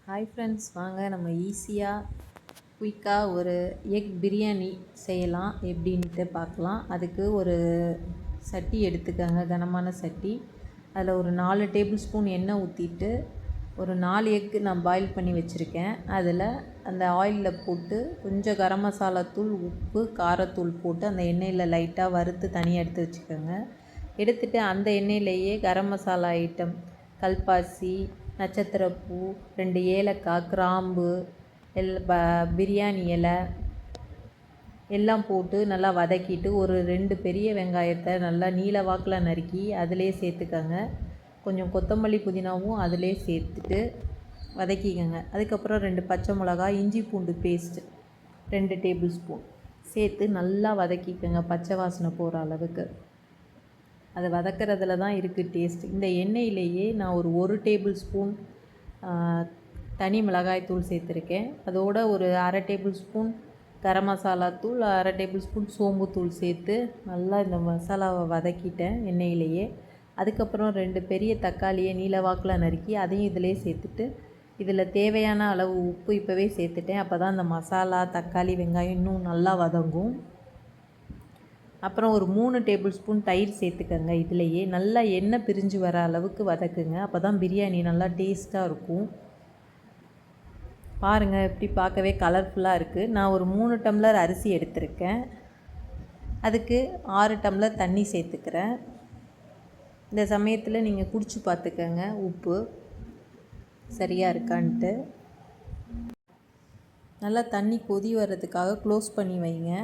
Hi friends, வாங்க நம்ம ஈஸியாக குயிக்காக ஒரு எக் பிரியாணி செய்யலாம் எப்படின்ட்டு பார்க்கலாம். அதுக்கு ஒரு சட்டி எடுத்துக்கோங்க, கனமான சட்டி. அதில் ஒரு 4 டேபிள் ஸ்பூன் எண்ணெய் ஊற்றிட்டு ஒரு 4 எக்கு நான் பாயில் பண்ணி வச்சுருக்கேன். அதில் அந்த ஆயிலில் போட்டு கொஞ்சம் கரம் மசாலா தூள், உப்பு, காரத்தூள் போட்டு அந்த எண்ணெயில் லைட்டாக வறுத்து தனியாக எடுத்து வச்சுக்கோங்க. எடுத்துகிட்டு அந்த எண்ணெயிலேயே கரம் மசாலா ஐட்டம், கல்பாசி, நட்சத்திரப்பூ, 2 ஏலக்காய், கிராம்பு, பிரியாணி இலை எல்லாம் போட்டு நல்லா வதக்கிட்டு ஒரு 2 பெரிய வெங்காயத்தை நல்லா நீல வாக்கில் நறுக்கி அதிலே சேர்த்துக்கங்க. கொஞ்சம் கொத்தமல்லி, புதினாவும் அதிலே சேர்த்துட்டு வதக்கிக்கங்க. அதுக்கப்புறம் 2 பச்சை மிளகாய், இஞ்சி பூண்டு பேஸ்ட்டு 2 டேபிள் ஸ்பூன் சேர்த்து நல்லா வதக்கிக்கங்க, பச்சை வாசனை போகிற அளவுக்கு. அதை வதக்கிறதுல தான் இருக்குது டேஸ்ட். இந்த எண்ணெயிலேயே நான் ஒரு டேபிள் ஸ்பூன் தனி மிளகாய்த்தூள் சேர்த்துருக்கேன். அதோட ஒரு அரை டேபிள் ஸ்பூன் கரம் மசாலா தூள், அரை டேபிள் ஸ்பூன் சோம்புத்தூள் சேர்த்து நல்லா இந்த மசாலாவை வதக்கிட்டேன் எண்ணெயிலேயே. அதுக்கப்புறம் 2 பெரிய தக்காளியை நீல வாக்கில் நறுக்கி அதையும் இதிலே சேர்த்துட்டு இதில் தேவையான அளவு உப்பு இப்போவே சேர்த்துட்டேன். அப்போ தான் அந்த மசாலா, தக்காளி, வெங்காயம் இன்னும் நல்லா வதங்கும். அப்புறம் ஒரு 3 டேபிள் ஸ்பூன் தயிர் சேர்த்துக்கங்க. இதிலையே நல்லா எண்ணெய் பிரிஞ்சு வர அளவுக்கு வதக்குங்க. அப்போ தான் பிரியாணி நல்லா டேஸ்ட்டாக இருக்கும். பாருங்கள், எப்படி பார்க்கவே கலர்ஃபுல்லாக இருக்குது. நான் ஒரு 3 டம்ளர் அரிசி எடுத்திருக்கேன். அதுக்கு 6 டம்ளர் தண்ணி சேர்த்துக்கிறேன். இந்த சமயத்தில் நீங்கள் குடிச்சு பார்த்துக்கங்க உப்பு சரியாக இருக்கான்ட்டு. நல்லா தண்ணி கொதி வர்றதுக்காக க்ளோஸ் பண்ணி வைங்க.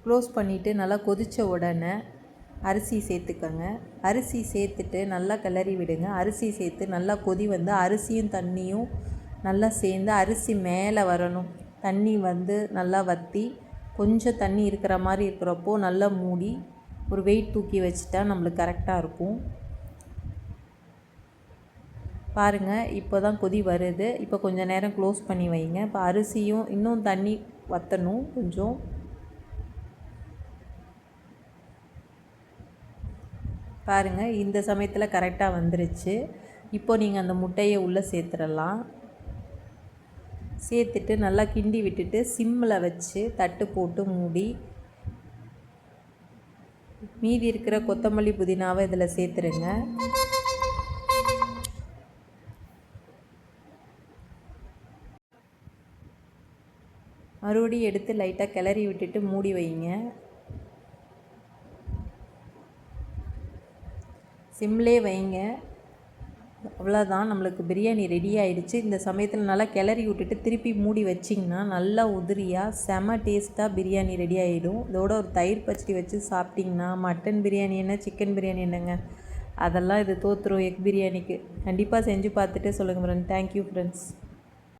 க்ளோஸ் பண்ணிவிட்டு நல்லா கொதித்த உடனே அரிசி சேர்த்துக்கங்க. அரிசி சேர்த்துட்டு நல்லா கிளறி விடுங்க. அரிசி சேர்த்து நல்லா கொதி வந்து அரிசியும் தண்ணியும் நல்லா சேர்ந்து அரிசி மேலே வரணும். தண்ணி வந்து நல்லா வற்றி கொஞ்சம் தண்ணி இருக்கிற மாதிரி இருக்கிறப்போ நல்லா மூடி ஒரு வெயிட் தூக்கி வச்சுட்டா நம்மளுக்கு கரெக்டாக இருக்கும். பாருங்கள், இப்போ தான் கொதி வருது. இப்போ கொஞ்சம் நேரம் க்ளோஸ் பண்ணி வைங்க. இப்போ அரிசியும் இன்னும் தண்ணி வற்றணும் கொஞ்சம். பாருங்கள், இந்த சமயத்தில் கரெக்டாக வந்துருச்சு. இப்போ நீங்கள் அந்த முட்டையை உள்ளே சேர்த்துடலாம். சேர்த்துட்டு நல்லா கிண்டி விட்டுட்டு சிம்மில் வச்சு தட்டு போட்டு மூடி மீதி இருக்கிற கொத்தமல்லி, புதினாவை இதில் சேர்த்துருங்க. மறுபடியும் எடுத்து லைட்டாக கிளறி விட்டுட்டு மூடி வைங்க. சிம்லே வைங்க. அவ்வளோதான், நம்மளுக்கு பிரியாணி ரெடி ஆகிடுச்சு. இந்த சமயத்தில் நல்லா கிளறி விட்டுட்டு திருப்பி மூடி வச்சிங்கன்னா நல்லா உதிரியாக செம டேஸ்ட்டாக பிரியாணி ரெடி ஆகிடும். இதோட ஒரு தயிர் பச்சடி வச்சு சாப்பிட்டிங்கன்னா மட்டன் பிரியாணி என்ன, சிக்கன் பிரியாணி என்னங்க, அதெல்லாம் இது தோற்றுரும் எக் பிரியாணிக்கு. கண்டிப்பாக செஞ்சு பார்த்துட்டு சொல்லுங்கள் ஃப்ரெண்ட்ஸ். Thank you friends.